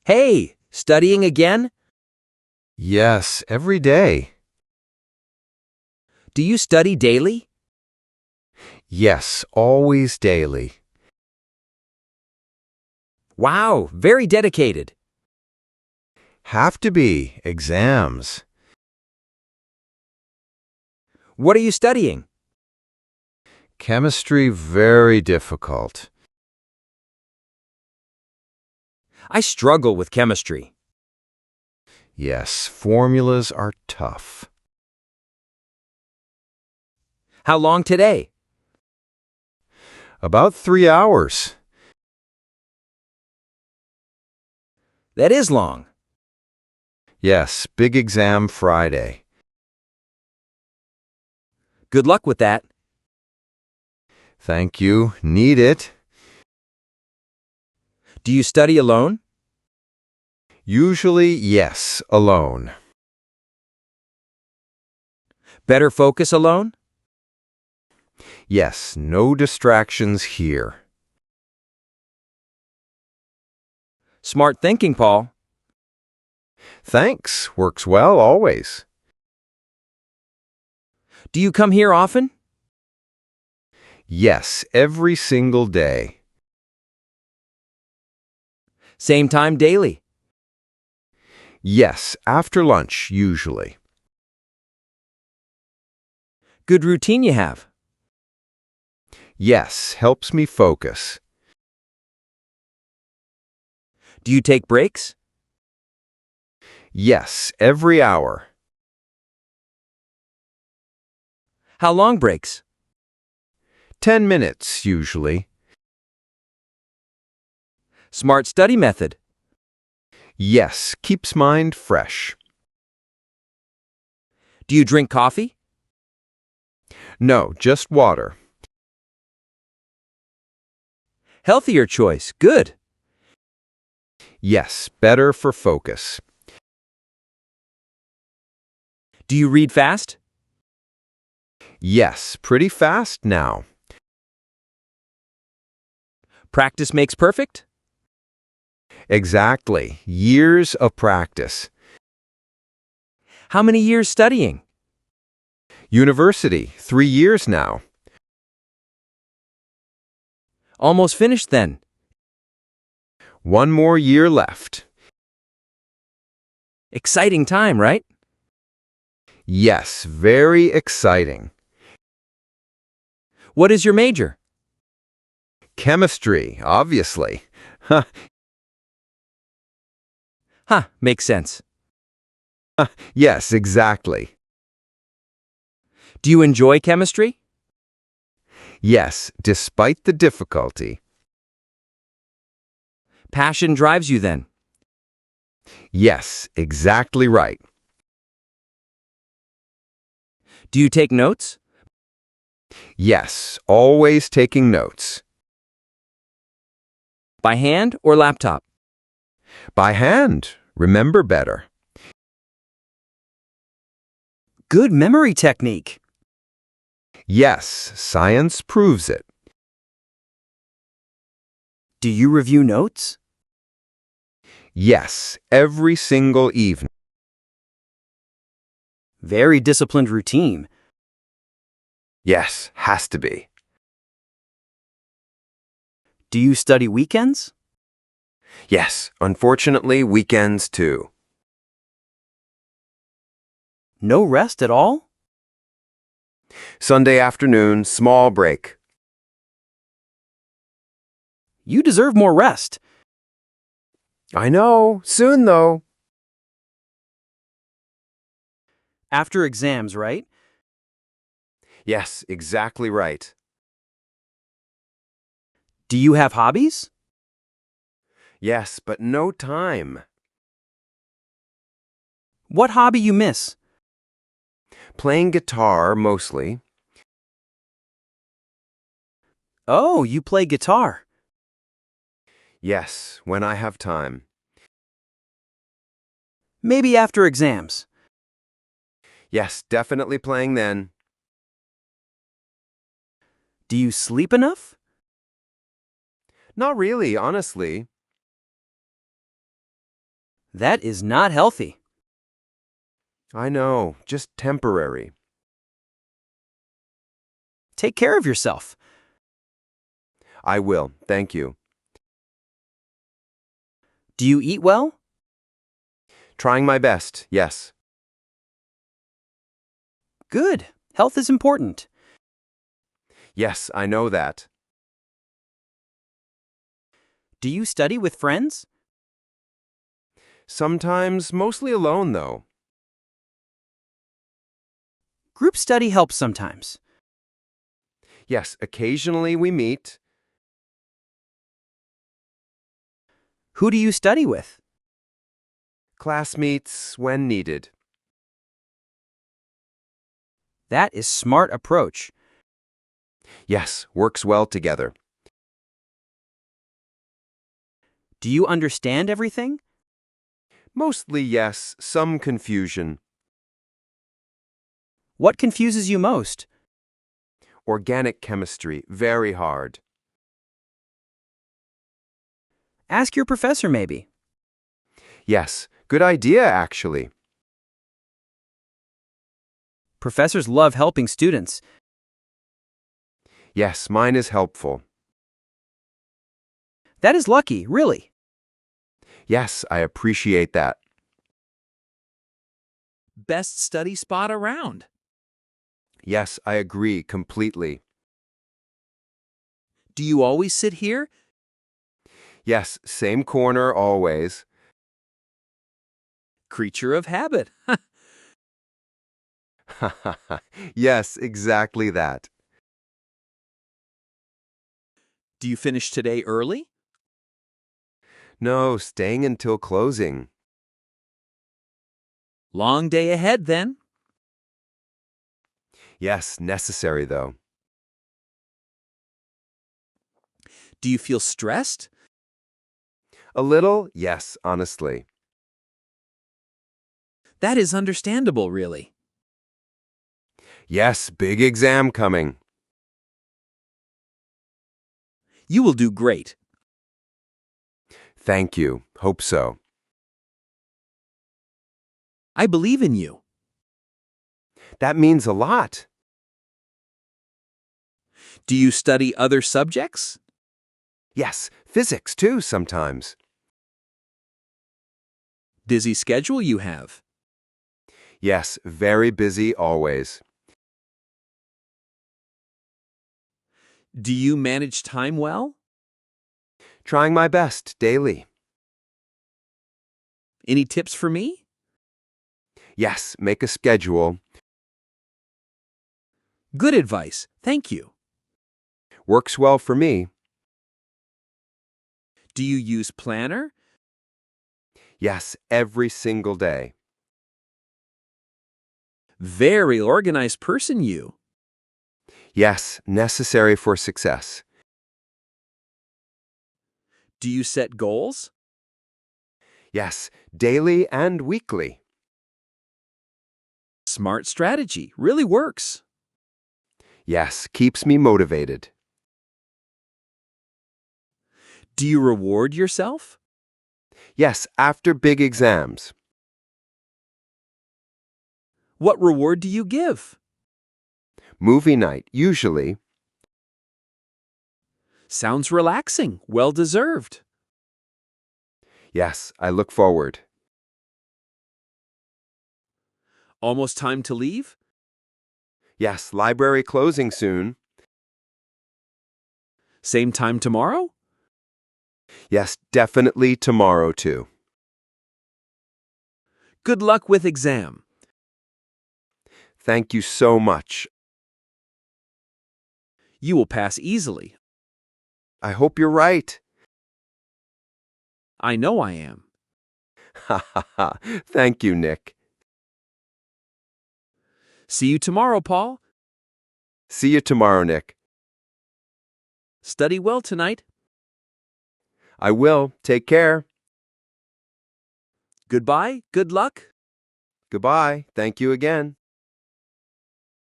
Hey, studying again? Yes, every day. Do you study daily? Yes, always daily. Wow, very dedicated. Have to be exams. What are you studying? Chemistry very difficult. I struggle with chemistry. Yes, formulas are tough. How long today? About 3 hours. That is long. Yes, big exam Friday. Good luck with that. Thank you. Need it. Do you study alone? Usually, yes, alone. Better focus alone? Yes, no distractions here. Smart thinking, Paul. Thanks. Works well always. Do you come here often? Yes, every single day. Same time daily? Yes, after lunch, usually. Good routine you have. Yes, helps me focus. Do you take breaks? Yes, every hour. How long breaks? 10 minutes, usually. Smart study method. Yes, keeps mind fresh. Do you drink coffee? No, just water. Healthier choice. Good. Yes, better for focus. Do you read fast? Yes, pretty fast now. Practice makes perfect? Exactly. Years of practice. How many years studying? University, 3 years now. Almost finished then. 1 more year left. Exciting time, right? Yes, very exciting. What is your major? Chemistry, obviously. Huh, Makes sense. yes, exactly. Do you enjoy chemistry? Yes, despite the difficulty. Passion drives you then. Yes, exactly right. Do you take notes? Yes, always taking notes. By hand or laptop? By hand, remember better. Good memory technique. Yes, science proves it. Do you review notes? Yes, every single evening. Very disciplined routine. Yes, has to be. Do you study weekends? Yes, unfortunately, weekends too. No rest at all? Sunday afternoon, small break. You deserve more rest. I know, soon though. After exams, right? Yes, exactly right. Do you have hobbies? Yes, but no time. What hobby you miss? Playing guitar mostly. Oh, you play guitar. Yes, when I have time. Maybe after exams. Yes, definitely playing then. Do you sleep enough? Not really, honestly. That is not healthy. I know, just temporary. Take care of yourself. I will, thank you. Do you eat well? Trying my best, yes. Good. Health is important. Yes, I know that. Do you study with friends? Sometimes, mostly alone, though. Group study helps sometimes. Yes, occasionally we meet. Who do you study with? Class meets when needed. That is smart approach. Yes, works well together. Do you understand everything? Mostly yes, some confusion. What confuses you most? Organic chemistry, very hard. Ask your professor maybe. Yes, good idea actually. Professors love helping students. Yes, mine is helpful. That is lucky, really. Yes, I appreciate that. Best study spot around. Yes, I agree completely. Do you always sit here? Yes, same corner always. Creature of habit. Yes, exactly that. Do you finish today early? No, staying until closing. Long day ahead then. Yes, necessary though. Do you feel stressed? A little, yes, honestly. That is understandable, really. Yes, big exam coming. You will do great. Thank you. Hope so. I believe in you. That means a lot. Do you study other subjects? Yes, physics too sometimes. Busy schedule you have. Yes, very busy always. Do you manage time well? Trying my best daily. Any tips for me? Yes, make a schedule. Good advice. Thank you. Works well for me. Do you use planner? Yes, every single day. Very organized person you. Yes, necessary for success. Do you set goals? Yes, daily and weekly. Smart strategy. Really works. Yes, keeps me motivated. Do you reward yourself? Yes, after big exams. What reward do you give? Movie night, usually. Sounds relaxing. Well deserved. Yes, I look forward. Almost time to leave? Yes, library closing soon. Same time tomorrow? Yes, definitely tomorrow too. Good luck with exam. Thank you so much. You will pass easily. I hope you're right. I know I am. Ha ha ha. Thank you, Nick. See you tomorrow, Paul. See you tomorrow, Nick. Study well tonight. I will. Take care. Goodbye. Good luck. Goodbye. Thank you again.